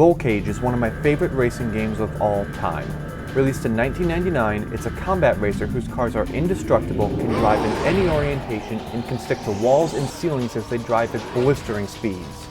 Rollcage is one of my favorite racing games of all time. Released in 1999, it's a combat racer whose cars are indestructible, can drive in any orientation, and can stick to walls and ceilings as they drive at blistering speeds.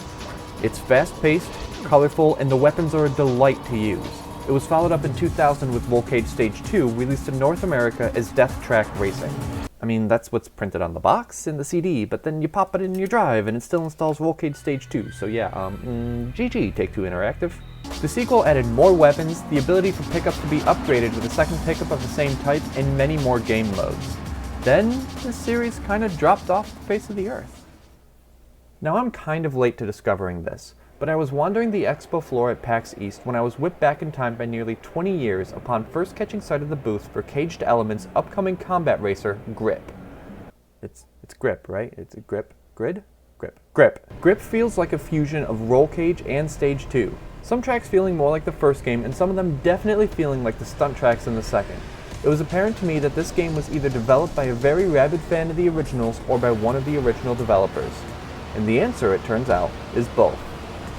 It's fast-paced, colorful, and the weapons are a delight to use. It was followed up in 2000 with Rollcage Stage 2, released in North America as Death Track Racing. I mean, that's what's printed on the box and the CD, but then you pop it in your drive and it still installs Rollcage Stage 2, so yeah, GG, Take-Two Interactive. The sequel added more weapons, the ability for pickups to be upgraded with a second pickup of the same type, and many more game modes. Then, the series kinda dropped off the face of the earth. Now I'm kind of late to discovering this, but I was wandering the expo floor at PAX East when I was whipped back in time by nearly 20 years upon first catching sight of the booth for Caged Element's upcoming combat racer, Grip. It's Grip, right? It's a Grip? Grid? Grip. Grip feels like a fusion of Rollcage and Stage 2. Some tracks feeling more like the first game, and some of them definitely feeling like the stunt tracks in the second. It was apparent to me that this game was either developed by a very rabid fan of the originals or by one of the original developers. And the answer, it turns out, is both.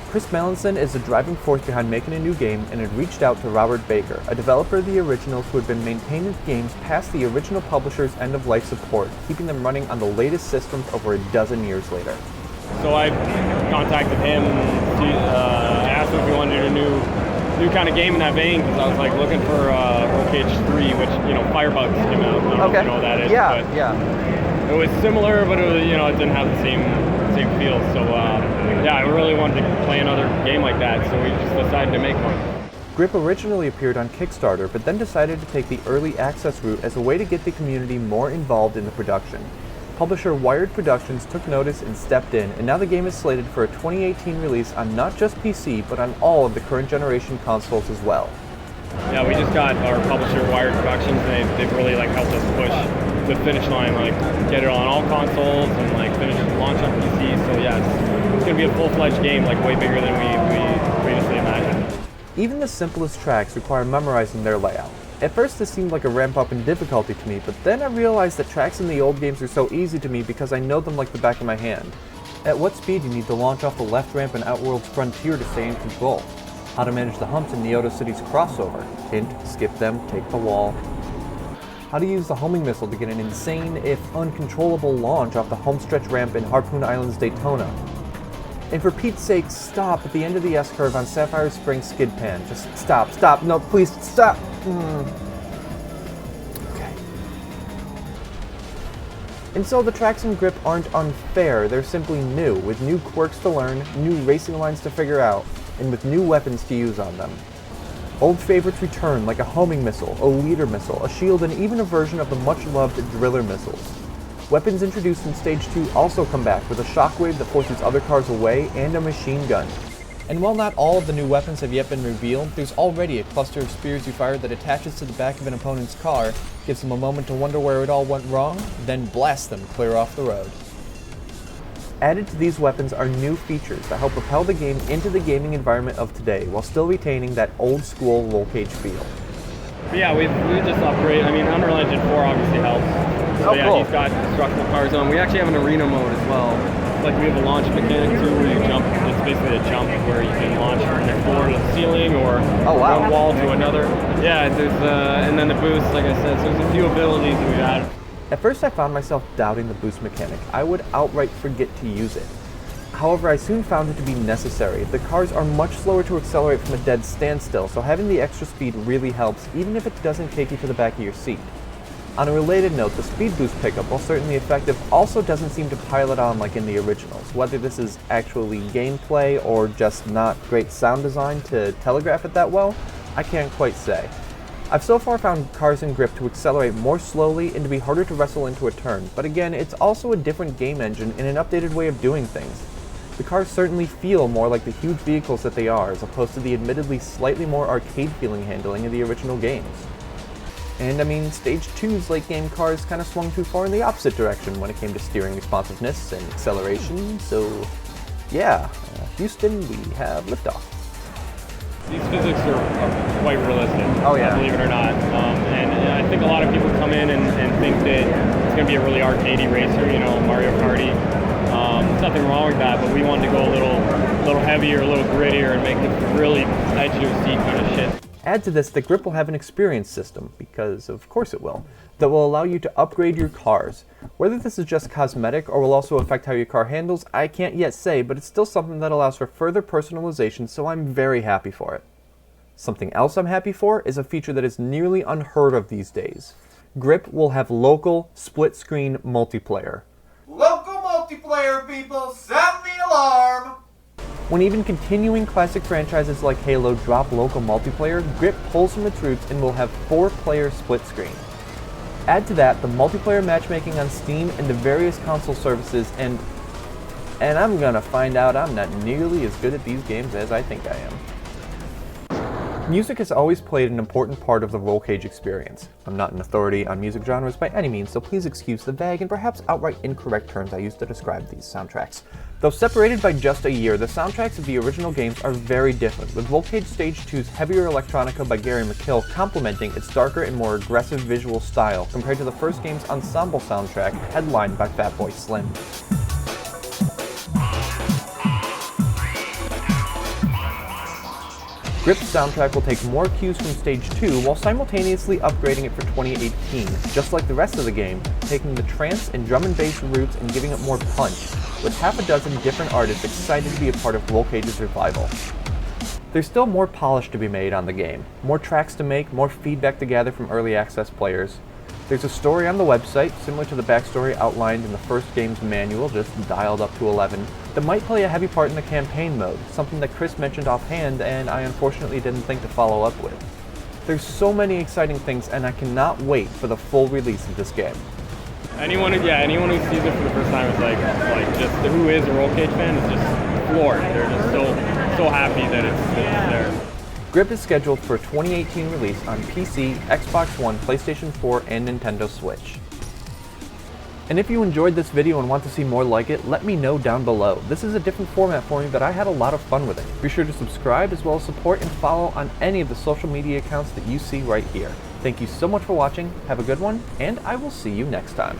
Chris Melanson is the driving force behind making a new game and had reached out to Robert Baker, a developer of the originals who had been maintaining games past the original publisher's end-of-life support, keeping them running on the latest systems over a dozen years later. So I contacted him, asked him if he wanted to do a new kind of game in that vein, because I was like looking for Rollcage 3, which, Firebugs came out. I don't know if you know what that is. Yeah. It was similar, but it was, it didn't have the same feel. So I really wanted to play another game like that, so we just decided to make one. Grip originally appeared on Kickstarter, but then decided to take the early access route as a way to get the community more involved in the production. Publisher Wired Productions took notice and stepped in, and now the game is slated for a 2018 release on not just PC, but on all of the current generation consoles as well. Yeah, we just got our publisher Wired Productions, and they've really helped us push the finish line, get it on all consoles and finish launch on PC. So yeah, it's gonna be a full-fledged game, way bigger than we previously imagined. Even the simplest tracks require memorizing their layout. At first this seemed like a ramp up in difficulty to me, but then I realized that tracks in the old games are so easy to me because I know them like the back of my hand. At what speed you need to launch off the left ramp in Outworld's Frontier to stay in control. How to manage the humps in Neoto City's crossover. Hint, skip them, take the wall. How to use the homing missile to get an insane, if uncontrollable launch off the homestretch ramp in Harpoon Island's Daytona. And for Pete's sake, stop at the end of the S-curve on Sapphire Springs skid pan. Just stop, no, please, stop! Okay. And so the tracks in Grip aren't unfair, they're simply new, with new quirks to learn, new racing lines to figure out, and with new weapons to use on them. Old favorites return, like a homing missile, a leader missile, a shield, and even a version of the much-loved driller missiles. Weapons introduced in Stage 2 also come back, with a shockwave that forces other cars away and a machine gun. And while not all of the new weapons have yet been revealed, there's already a cluster of spears you fire that attaches to the back of an opponent's car, gives them a moment to wonder where it all went wrong, then blasts them clear off the road. Added to these weapons are new features that help propel the game into the gaming environment of today, while still retaining that old-school Rollcage feel. Yeah, we just upgrade. I mean, Unreal Engine 4 obviously helps. So yeah, cool. He's got destructible cars on. We actually have an arena mode as well. We have a launch mechanic too, where you jump. It's basically a jump where you can launch from the floor to the ceiling or one wall to another. Yeah, there's and then the boost, like I said, so there's a few abilities that we've added. At first I found myself doubting the boost mechanic. I would outright forget to use it. However, I soon found it to be necessary. The cars are much slower to accelerate from a dead standstill, so having the extra speed really helps, even if it doesn't take you to the back of your seat. On a related note, the speed boost pickup, while certainly effective, also doesn't seem to pile it on like in the originals. Whether this is actually gameplay or just not great sound design to telegraph it that well, I can't quite say. I've so far found cars in Grip to accelerate more slowly and to be harder to wrestle into a turn, but again, it's also a different game engine and an updated way of doing things. The cars certainly feel more like the huge vehicles that they are, as opposed to the admittedly slightly more arcade-feeling handling of the original games. And I mean, Stage 2's late-game cars kind of swung too far in the opposite direction when it came to steering responsiveness and acceleration, so yeah, Houston, we have liftoff. These physics are quite realistic, oh, yeah. Believe it or not. And I think a lot of people come in and think that it's going to be a really arcadey racer, Mario Karty. There's nothing wrong with that, but we wanted to go a little heavier, a little grittier, and make it really edge of your seat kind of shit. Add to this, the grip will have an experience system, because of course it will, that will allow you to upgrade your cars. Whether this is just cosmetic or will also affect how your car handles, I can't yet say, but it's still something that allows for further personalization, so I'm very happy for it. Something else I'm happy for is a feature that is nearly unheard of these days. Grip will have local split-screen multiplayer. Local multiplayer, people, sound the alarm! When even continuing classic franchises like Halo drop local multiplayer, Grip pulls from its roots and will have 4-player split screen. Add to that the multiplayer matchmaking on Steam and the various console services, and I'm gonna find out I'm not nearly as good at these games as I think I am. Music has always played an important part of the Rollcage experience. I'm not an authority on music genres by any means, so please excuse the vague and perhaps outright incorrect terms I use to describe these soundtracks. Though separated by just a year, the soundtracks of the original games are very different, with Rollcage Stage 2's heavier electronica by Gary McKill complementing its darker and more aggressive visual style compared to the first game's ensemble soundtrack headlined by Fatboy Slim. Grip's soundtrack will take more cues from Stage 2 while simultaneously upgrading it for 2018, just like the rest of the game, taking the trance and drum and bass roots and giving it more punch, with half a dozen different artists excited to be a part of Rollcage's revival. There's still more polish to be made on the game, more tracks to make, more feedback to gather from early access players. There's a story on the website, similar to the backstory outlined in the first game's manual, just dialed up to 11, that might play a heavy part in the campaign mode, something that Chris mentioned offhand and I unfortunately didn't think to follow up with. There's so many exciting things and I cannot wait for the full release of this game. Anyone who sees it for the first time is like just who is a Rollcage fan is just floored. They're just so happy that it's there. Grip is scheduled for a 2018 release on PC, Xbox One, PlayStation 4, and Nintendo Switch. And if you enjoyed this video and want to see more like it, let me know down below. This is a different format for me, but I had a lot of fun with it. Be sure to subscribe as well as support and follow on any of the social media accounts that you see right here. Thank you so much for watching, have a good one, and I will see you next time.